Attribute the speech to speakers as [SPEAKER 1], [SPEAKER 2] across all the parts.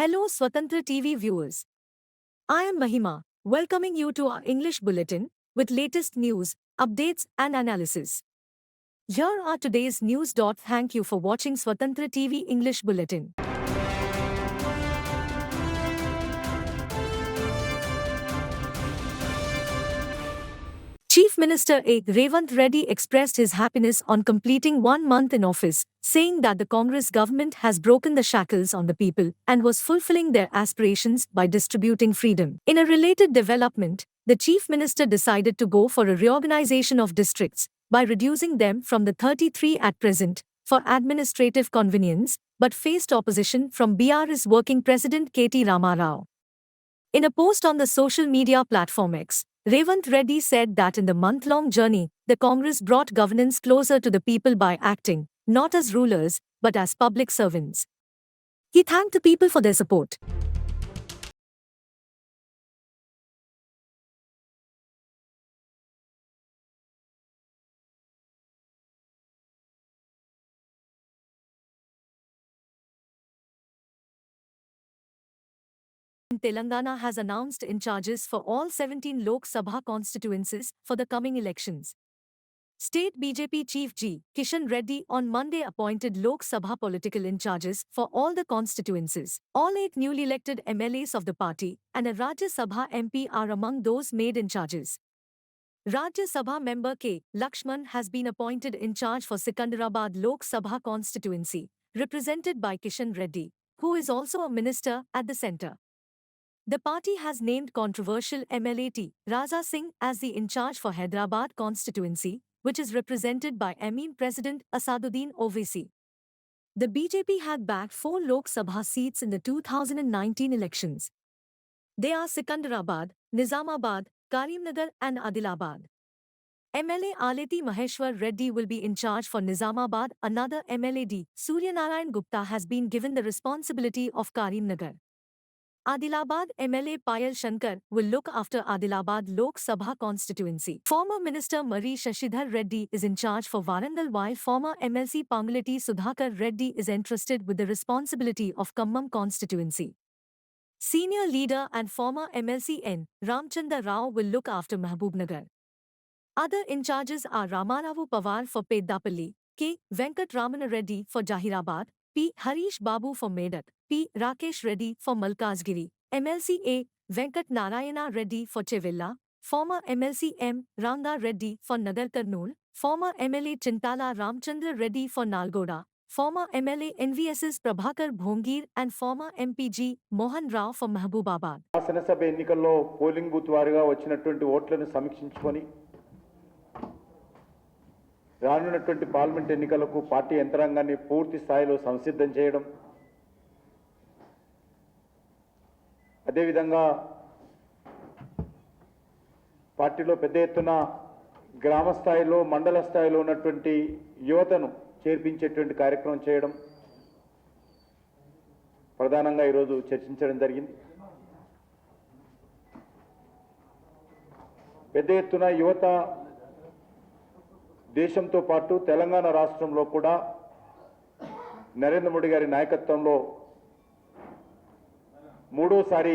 [SPEAKER 1] Hello Swatantra TV viewers. I am Mahima, welcoming you to our English bulletin with latest news, updates and analysis. Here are today's news. Thank you for watching Swatantra TV English bulletin. Chief Minister A. Revant Reddy expressed his happiness on completing 1 month in office, saying that the Congress government has broken the shackles on the people and was fulfilling their aspirations by distributing freedom. In a related development, the Chief Minister decided to go for a reorganization of districts by reducing them from the 33 at present for administrative convenience, but faced opposition from BRS Working President K.T. Rama Rao. In a post on the social media platform X, Revant Reddy said that in the month-long journey, the Congress brought governance closer to the people by acting, not as rulers, but as public servants. He thanked the people for their support. Telangana has announced in charges for all 17 Lok Sabha constituencies for the coming elections. State BJP Chief G. Kishan Reddy on Monday appointed Lok Sabha political in charges for all the constituencies. All 8 newly elected MLAs of the party and a Rajya Sabha MP are among those made in charges. Rajya Sabha member K. Lakshman has been appointed in charge for Sikandarabad Lok Sabha constituency, represented by Kishan Reddy, who is also a minister at the centre. The party has named controversial MLA T. Raza Singh as the in charge for Hyderabad constituency, which is represented by MEM President Asaduddin Owaisi. The BJP had backed 4 Lok Sabha seats in the 2019 elections. They are Sikandarabad, Nizamabad, Karimnagar and Adilabad. MLA Aleti Maheshwar Reddy will be in charge for Nizamabad. Another MLA D. Suryanarayan Gupta has been given the responsibility of Karimnagar. Adilabad MLA Payal Shankar will look after Adilabad Lok Sabha constituency. Former Minister Mari Shashidhar Reddy is in charge for Warangal while former MLC Panguleti Sudhakar Reddy is entrusted with the responsibility of Khammam constituency. Senior leader and former MLC N. Ramchandra Rao will look after Mahbubnagar. Other in charges are Ramaravu Pawar for Peddapalli, K. Venkat Ramana Reddy for Jahirabad, P. Harish Babu for Medak, P. Rakesh Reddy for Malkajgiri, MLC A. Venkat Narayana Reddy for Chevilla, former MLC M. Ranga Reddy for Nagar Kurnool, former MLA Chintala Ramchandra Reddy for Nalgoda, former MLA NVS's Prabhakar Bhongir and former MPG Mohan Rao for Mahbubabad.
[SPEAKER 2] శాసనసభ ఎన్నికల్లో polling booth వారీగా వచ్చినటువంటి ఓట్లను సమీక్షించుకొని రానున్నటువంటి parliament ఎన్నికలకు party యంత్రాంగాన్ని పూర్తి స్థాయిలో సంసిద్ధం చేయడం, అదేవిధంగా పార్టీలో పెద్ద ఎత్తున గ్రామ స్థాయిలో మండల స్థాయిలో ఉన్నటువంటి యువతను చేర్పించేటువంటి కార్యక్రమం చేయడం ప్రధానంగా ఈరోజు చర్చించడం జరిగింది. పెద్ద ఎత్తున యువత దేశంతో పాటు తెలంగాణ రాష్ట్రంలో కూడా నరేంద్ర మోడీ గారి నాయకత్వంలో మూడోసారి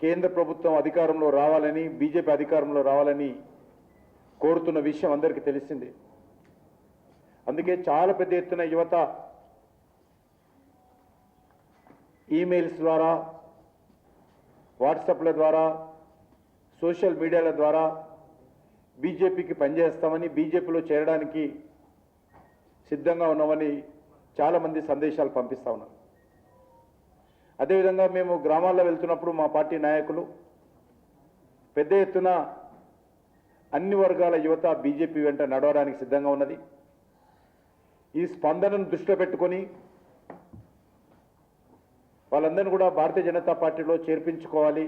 [SPEAKER 2] కేంద్ర ప్రభుత్వం అధికారంలో రావాలని, బీజేపీ అధికారంలో రావాలని కోరుతున్న విషయం అందరికీ తెలిసిందే. అందుకే చాలా పెద్ద ఎత్తున యువత ఈమెయిల్స్ ద్వారా, వాట్సాప్ల ద్వారా, సోషల్ మీడియాల ద్వారా బీజేపీకి పనిచేస్తామని, బీజేపీలో చేరడానికి సిద్ధంగా ఉన్నామని చాలామంది సందేశాలు పంపిస్తూ ఉన్నారు. అదేవిధంగా మేము గ్రామాల్లో వెళ్తున్నప్పుడు మా పార్టీ నాయకులు పెద్ద ఎత్తున అన్ని వర్గాల యువత బీజేపీ వెంట నడవడానికి సిద్ధంగా ఉన్నది. ఈ స్పందనను దృష్టిలో పెట్టుకొని వాళ్ళందరినీ కూడా భారతీయ జనతా పార్టీలో చేర్పించుకోవాలి,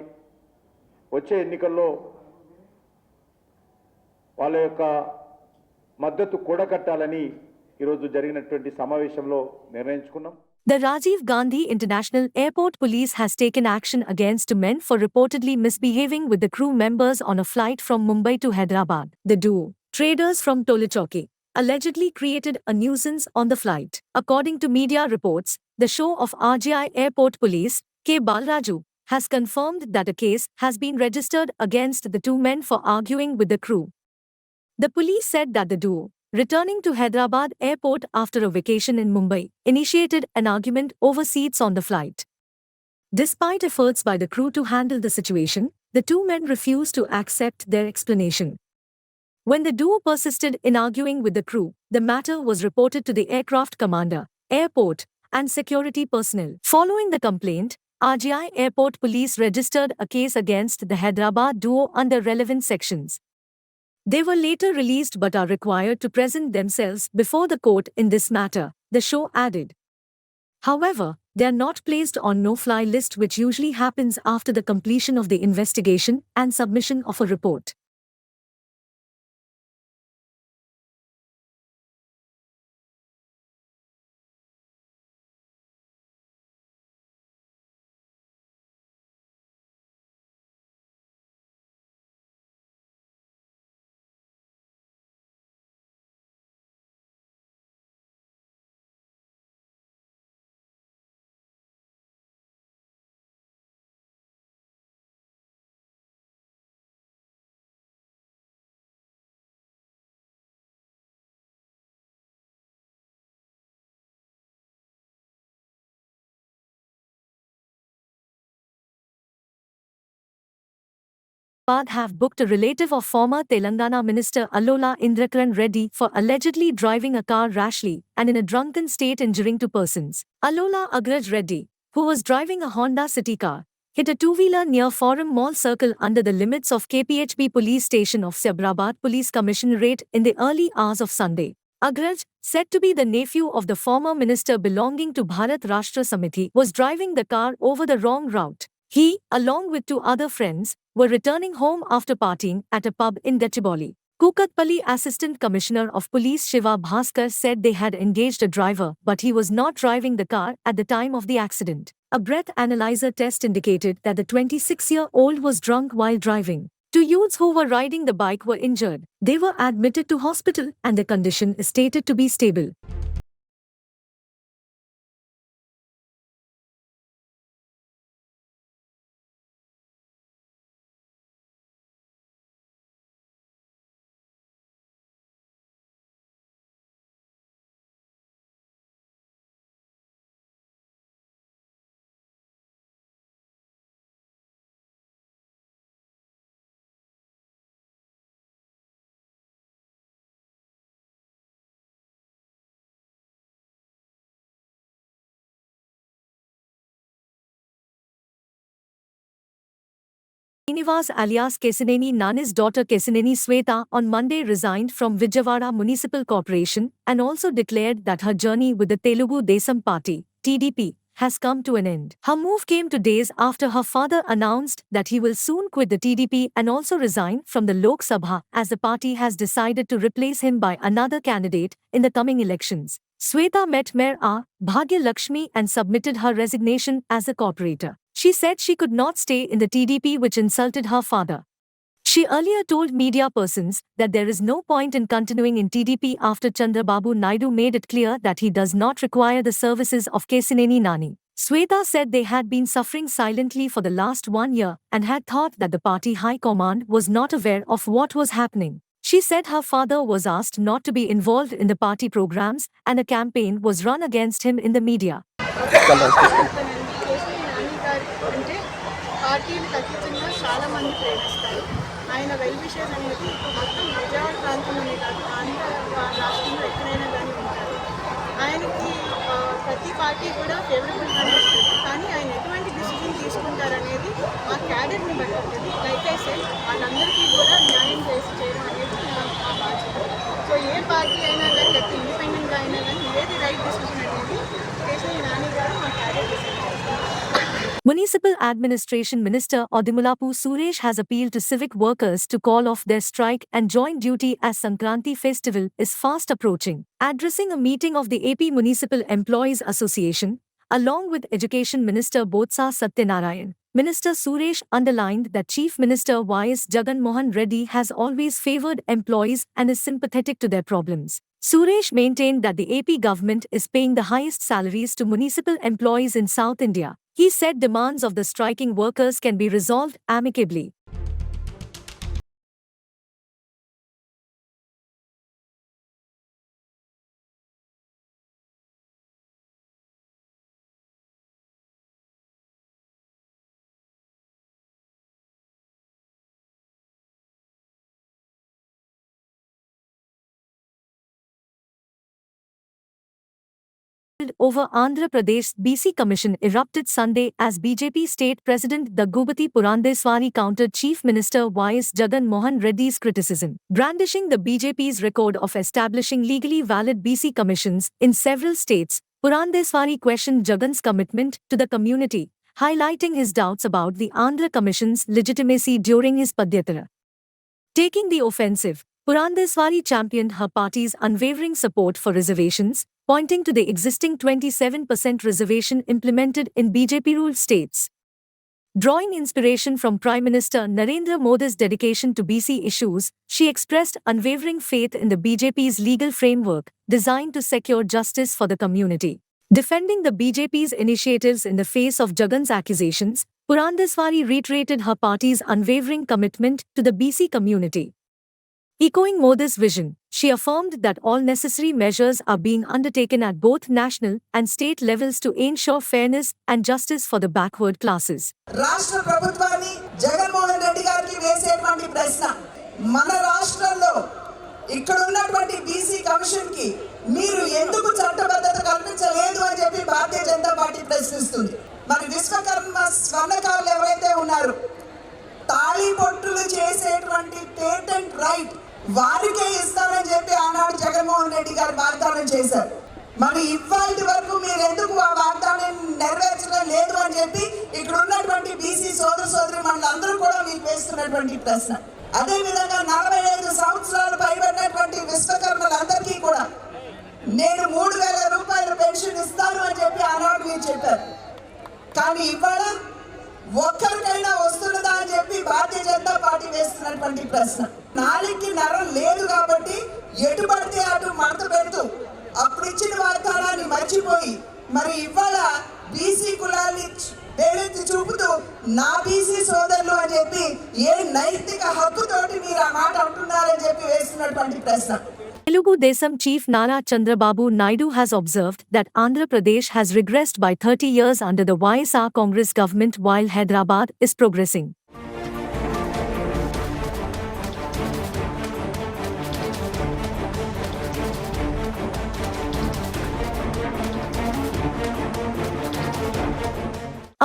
[SPEAKER 2] వచ్చే ఎన్నికల్లో వాళ్ళ యొక్క మద్దతు కూడగట్టాలని ఈరోజు జరిగినటువంటి సమావేశంలో నిర్ణయించుకున్నాం.
[SPEAKER 1] The Rajiv Gandhi International Airport Police has taken action against 2 men for reportedly misbehaving with the crew members on a flight from Mumbai to Hyderabad. The duo, traders from Tolichoki, allegedly created a nuisance on the flight. According to media reports, the show of RGI Airport Police, K. Balraju, has confirmed that a case has been registered against the two men for arguing with the crew. The police said that the duo, returning to Hyderabad airport after a vacation in Mumbai, initiated an argument over seats on the flight. Despite efforts by the crew to handle the situation, the two men refused to accept their explanation. When the duo persisted in arguing with the crew, the matter was reported to the aircraft commander, airport, and security personnel. Following the complaint, RGI Airport Police registered a case against the Hyderabad duo under relevant sections. They were later released but are required to present themselves before the court in this matter, the show added. However, they are not placed on no-fly list, which usually happens after the completion of the investigation and submission of a report. Have booked a relative of former Telangana Minister Allola Indrakaran Reddy for allegedly driving a car rashly and in a drunken state injuring two persons. Allola Agraj Reddy, who was driving a Honda City car, hit a two-wheeler near Forum Mall Circle under the limits of KPHB Police Station of Hyderabad Police Commissionerate in the early hours of Sunday. Agraj, said to be the nephew of the former minister belonging to Bharat Rashtra Samiti, was driving the car over the wrong route. He, along with two other friends, were returning home after partying at a pub in Gachibowli. Kukatpalli Assistant Commissioner of Police Shiva Bhaskar said they had engaged a driver but he was not driving the car at the time of the accident. A breath analyzer test indicated that the 26-year-old was drunk while driving. Two youths who were riding the bike were injured. They were admitted to hospital and their condition is stated to be stable. Srinivas alias Kesineni Nani's daughter Kesineni Sweta on Monday resigned from Vijayawada Municipal Corporation and also declared that her journey with the Telugu Desam Party, TDP, has come to an end. Her move came 2 days after her father announced that he will soon quit the TDP and also resign from the Lok Sabha as the party has decided to replace him by another candidate in the coming elections. Sweta met Mayor R. Bhagya Lakshmi and submitted her resignation as a corporator. She said she could not stay in the TDP, which insulted her father. She earlier told media persons that there is no point in continuing in TDP after Chandrababu Naidu made it clear that he does not require the services of Kesineni Nani. Sweta said they had been suffering silently for the last 1 year and had thought that the party high command was not aware of what was happening. She said her father was asked not to be involved in the party programs and a campaign was run against him in the media.
[SPEAKER 3] అంటే పార్టీని ఖచ్చితంగా చాలామంది ప్రేమిస్తారు. ఆయన well wishes అనేది మొత్తం విజయవాడ ప్రాంతంలోనే కాదు ఆంధ్ర రాష్ట్రంలో ఎక్కడైనా కానీ ఉంటారు. ఆయనకి ప్రతి పార్టీ కూడా ఫేవరబుల్గానే ఉంటుంది. కానీ ఆయన ఎటువంటి డిసిజన్ తీసుకుంటారనేది ఆ క్యాడర్ని బట్టి ఉంటుంది. లైక్ ఐ సెడ్ వాళ్ళందరికీ కూడా న్యాయం చేయడం అనేది మా బాధ్యత. సో ఏ పార్టీ అయినా కానీ లేకపోతే ఇండిపెండెంట్గా అయినా కానీ ఏది రైట్ డిసిజన్ అనేది కేసీఆర్ నాని గారు మా క్యాడర్ డిసైడ్ చేస్తారు.
[SPEAKER 1] Municipal Administration Minister Odimulapu Suresh has appealed to civic workers to call off their strike and join duty as Sankranti festival is fast approaching. Addressing a meeting of the AP Municipal Employees Association, along with Education Minister Botsa Satyanarayan, Minister Suresh underlined that Chief Minister Y.S. Jagan Mohan Reddy has always favoured employees and is sympathetic to their problems. Suresh maintained that the AP government is paying the highest salaries to municipal employees in South India. He said demands of the striking workers can be resolved amicably. Over Andhra Pradesh BC Commission erupted Sunday as BJP State President Daggubati Purandeswari countered Chief Minister Y.S. Jagan Mohan Reddy's criticism. Brandishing the BJP's record of establishing legally valid BC commissions in several states, Purandeswari questioned Jagan's commitment to the community, highlighting his doubts about the Andhra Commission's legitimacy during his Padyatara. Taking the offensive, Purandeswari championed her party's unwavering support for reservations, pointing to the existing 27% reservation implemented in BJP-ruled states. Drawing inspiration from Prime Minister Narendra Modi's dedication to BC issues, she expressed unwavering faith in the BJP's legal framework, designed to secure justice for the community. Defending the BJP's initiatives in the face of Jagan's accusations, Purandeswari reiterated her party's unwavering commitment to the BC community. Echoing Modi's vision, she affirmed that all necessary measures are being undertaken at both national and state levels to ensure fairness and justice for the backward classes.
[SPEAKER 4] రాష్ట్ర ప్రభుత్వాన్ని జగన్మోహన్ రెడ్డి గారికి వేసేటువంటి ప్రశ్న, మన రాష్ట్రంలో ఇక్కడ ఉన్నటువంటి BC commission కి మీరు ఎందుకు చట్టబద్ధత కల్పించలేదు అని చెప్పి భారతీయ జనతా పార్టీ ప్రశ్నిస్తుంది. మరి విశ్వకర్మ స్వర్ణకారులు ఎవరైతే ఉన్నారు, తాళి పొట్టులు చేసేటువంటి పేటెంట్ రైట్ వారికే ఇస్తారని చెప్పి ఆనాడు జగన్మోహన్ రెడ్డి గారు వాగ్దానం చేశారు. మరి ఇవాళ వరకు మీరు ఎందుకు ఆ వాగ్దానం నెరవేర్చడం లేదు అని చెప్పి ఇక్కడ ఉన్నటువంటి బీసీ సోదరి మనందరూ కూడా మీకు వేస్తున్నటువంటి ప్రశ్న. అదే విధంగా 45 సంవత్సరాలు పైబడినటువంటి విశ్వకర్మలందరికీ కూడా నేను 3000 రూపాయల పెన్షన్ ఇస్తాను అని చెప్పి ఆనాడు మీరు చెప్పారు. కానీ ఇవాళ ఒక్కరికైనా వస్తున్నదా అని చెప్పి భారతీయ జనతా పార్టీ వేస్తున్నటువంటి ప్రశ్న. నాలికి నరం లేదు కాబట్టి ఎటు పడితే అటు మడత పెడుతూ అప్పుడు ఇచ్చిన వాగ్దానాన్ని మర్చిపోయి మరి ఇవాళ బీసీ కులాన్ని వేలెత్తి చూపుతూ నా బీసీ సోదరులు అని చెప్పి ఏ నైతిక హక్కుతోటి మీరు ఆ మాట అంటున్నారని చెప్పి వేస్తున్నటువంటి ప్రశ్న.
[SPEAKER 1] Telugu Desam Chief Nara Chandrababu Naidu has observed that Andhra Pradesh has regressed by 30 years under the YSR Congress government while Hyderabad is progressing.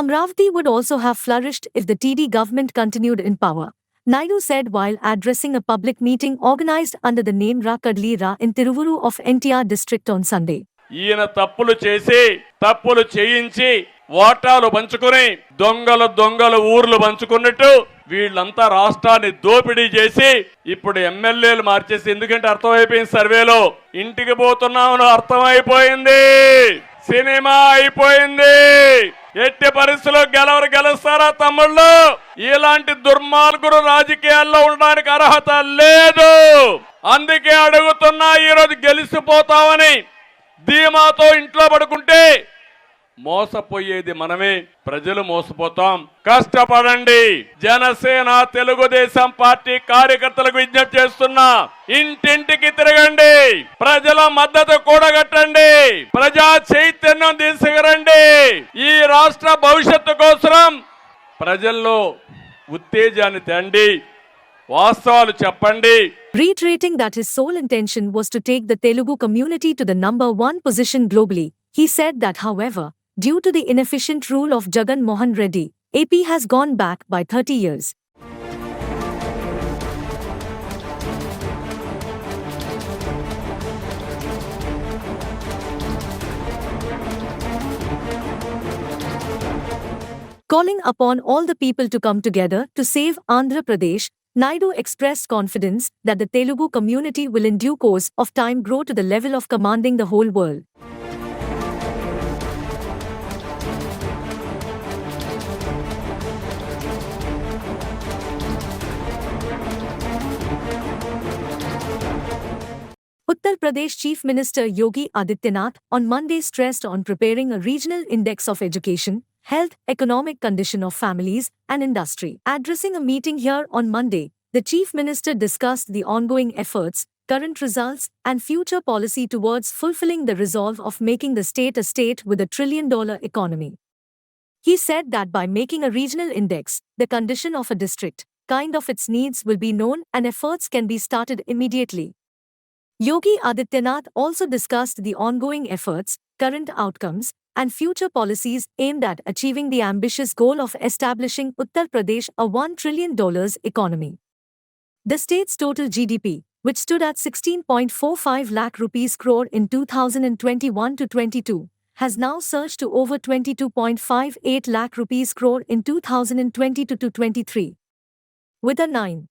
[SPEAKER 1] Amravati would also have flourished if the TD government continued in power, Naidu said while addressing a public meeting organized under the name Ra Kadli Ra in Tiruvuru of NTR district on Sunday.
[SPEAKER 5] ఈయన తప్పులు చేసి తప్పులు చేయించి వాటాలు పంచుకుని దొంగలు ఊర్లు పంచుకున్నట్టు వీళ్ళంతా రాష్ట్రాన్ని దోపిడీ చేసి ఇప్పుడు ఎమ్మెల్యేలు మార్చేసి, ఎందుకంటే అర్థమైపోయింది సర్వేలో, ఇంటికి పోతున్నామని అర్థమైపోయింది, సినిమా అయిపోయింది, ఎట్టి పరిస్థితుల్లో గెలుస్తారా తమ్ముళ్ళు? ఇలాంటి దుర్మార్గుడు రాజకీయాల్లో ఉండడానికి అర్హత లేదు. అందుకే అడుగుతున్నా, ఈరోజు గెలిచిపోతామని ధీమాతో ఇంట్లో పడుకుంటే మోసపోయేది మనమే, ప్రజలు మోసపోతాం. కష్టపడండి. జనసేన తెలుగుదేశం పార్టీ కార్యకర్తలకు విజ్ఞప్తి చేస్తున్నా, ఇంటింటికి తిరగండి, ప్రజల మద్దతు కూడగట్టండి, ప్రజా చైతన్యం తీసుకురండి. ఈ రాష్ట్ర భవిష్యత్తు కోసం ప్రజల్లో ఉత్తేజాన్ని తేండి, వాస్తవాలు చెప్పండి.
[SPEAKER 1] Reiterating that his sole intention was to take the Telugu community to the #1 position globally, he said that however, due to the inefficient rule of Jagan Mohan Reddy, AP has gone back by 30 years. Calling upon all the people to come together to save Andhra Pradesh, Naidu expressed confidence that the Telugu community will in due course of time grow to the level of commanding the whole world. Uttar Pradesh Chief Minister Yogi Adityanath on Monday stressed on preparing a regional index of education, health, economic condition of families, and industry. Addressing a meeting here on Monday, the Chief Minister discussed the ongoing efforts, current results, and future policy towards fulfilling the resolve of making the state a state with $1 trillion economy. He said that by making a regional index, the condition of a district, kind of its needs will be known and efforts can be started immediately. Yogi Adityanath also discussed the ongoing efforts, current outcomes, and future policies aimed at achieving the ambitious goal of establishing Uttar Pradesh a $1 trillion economy. The state's total GDP, which stood at 16.45 lakh rupees crore in 2021-22, has now surged to over 22.58 lakh rupees crore in 2022-23. With a 9.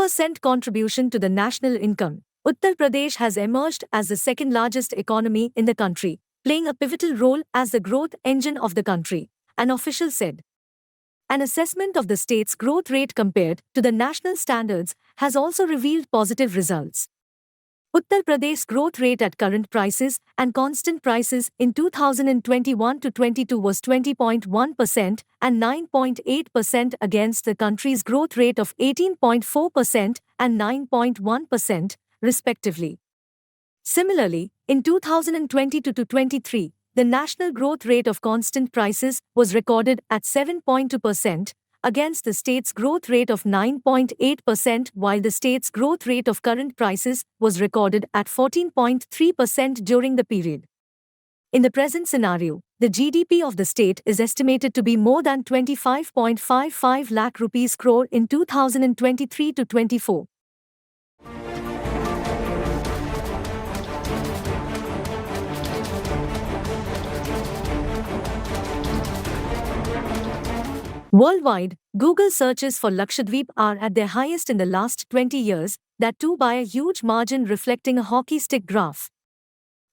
[SPEAKER 1] % contribution to the national income, Uttar Pradesh has emerged as the second largest economy in the country, playing a pivotal role as the growth engine of the country, an official said. An assessment of the state's growth rate compared to the national standards has also revealed positive results. Uttar Pradesh's growth rate at current prices and constant prices in 2021-22 was 20.1% and 9.8% against the country's growth rate of 18.4% and 9.1%, respectively. Similarly, in 2022-23, the national growth rate of constant prices was recorded at 7.2%, against the state's growth rate of 9.8%, while the state's growth rate of current prices was recorded at 14.3% during the period. In the present scenario, the GDP of the state is estimated to be more than 25.55 lakh rupees crore in 2023-24. Worldwide, Google searches for Lakshadweep are at their highest in the last 20 years, that too by a huge margin, reflecting a hockey stick graph.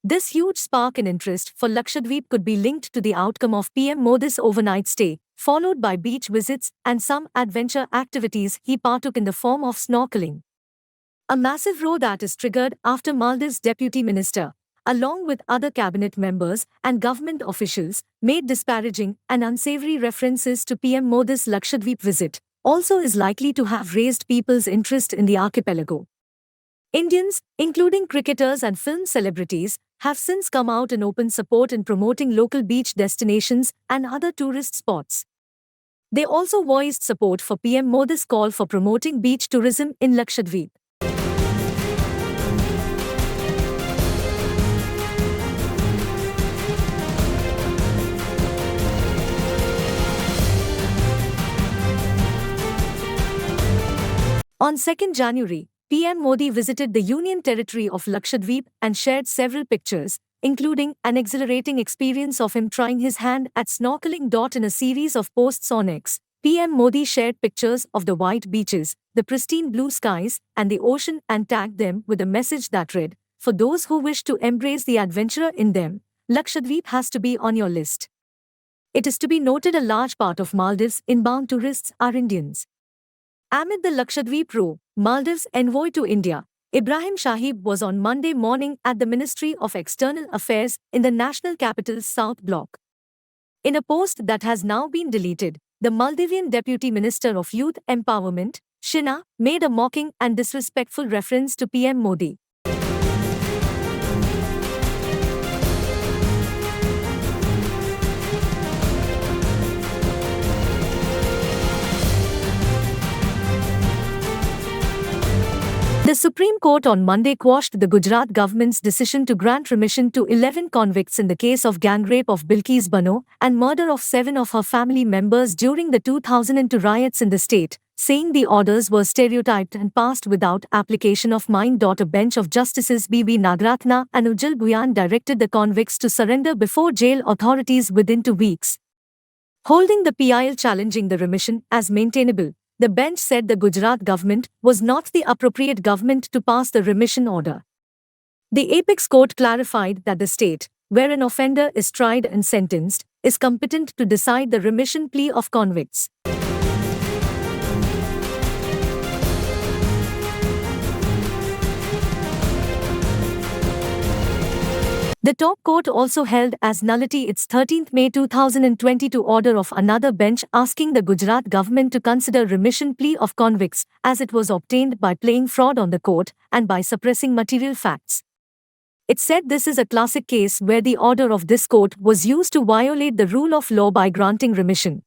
[SPEAKER 1] This huge spark in interest for Lakshadweep could be linked to the outcome of PM Modi's overnight stay, followed by beach visits and some adventure activities he partook in the form of snorkeling. A massive row that is triggered after Maldives Deputy Minister, along with other cabinet members and government officials, made disparaging and unsavory references to PM Modi's Lakshadweep visit, also is likely to have raised people's interest in the archipelago. Indians, including cricketers and film celebrities, have since come out in open support in promoting local beach destinations and other tourist spots. They also voiced support for PM Modi's call for promoting beach tourism in Lakshadweep. On 2 January, PM Modi visited the Union Territory of Lakshadweep and shared several pictures, including an exhilarating experience of him trying his hand at snorkeling. In a series of posts on X, PM Modi shared pictures of the white beaches, the pristine blue skies, and the ocean and tagged them with a message that read, "For those who wish to embrace the adventurer in them, Lakshadweep has to be on your list." It is to be noted a large part of Maldives' inbound tourists are Indians. Amid the Lakshadweep row, Maldives' envoy to India, Ibrahim Shahib, was on Monday morning at the Ministry of External Affairs in the national capital's South Block. In a post that has now been deleted, the Maldivian Deputy Minister of Youth Empowerment, Shina, made a mocking and disrespectful reference to PM Modi. The Supreme Court on Monday quashed the Gujarat government's decision to grant remission to 11 convicts in the case of gang rape of Bilkis Bano and murder of 7 of her family members during the 2002 riots in the state, saying the orders were stereotyped and passed without application of mind. A bench of Justices B.B. Nagaratna and Ujjal Bhuyan directed the convicts to surrender before jail authorities within 2 weeks. Holding the PIL challenging the remission as maintainable, the bench said the Gujarat government was not the appropriate government to pass the remission order. The apex court clarified that the state, where an offender is tried and sentenced, is competent to decide the remission plea of convicts. The top court also held as nullity its 13th May 2022 order of another bench asking the Gujarat government to consider remission plea of convicts as it was obtained by playing fraud on the court and by suppressing material facts. It said this is a classic case where the order of this court was used to violate the rule of law by granting remission.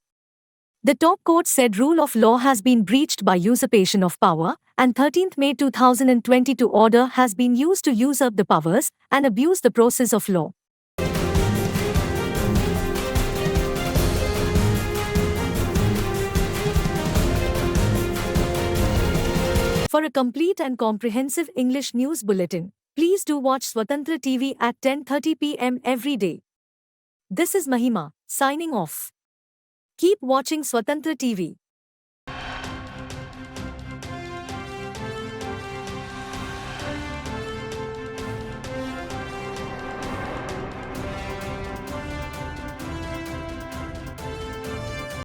[SPEAKER 1] The top court said rule of law has been breached by usurpation of power, and 13th May 2022 order has been used to usurp the powers and abuse the process of law. For a complete and comprehensive English news bulletin, please do watch Swatantra TV at 10:30 p.m. every day. This is Mahima, signing off. Keep watching Swatantra TV.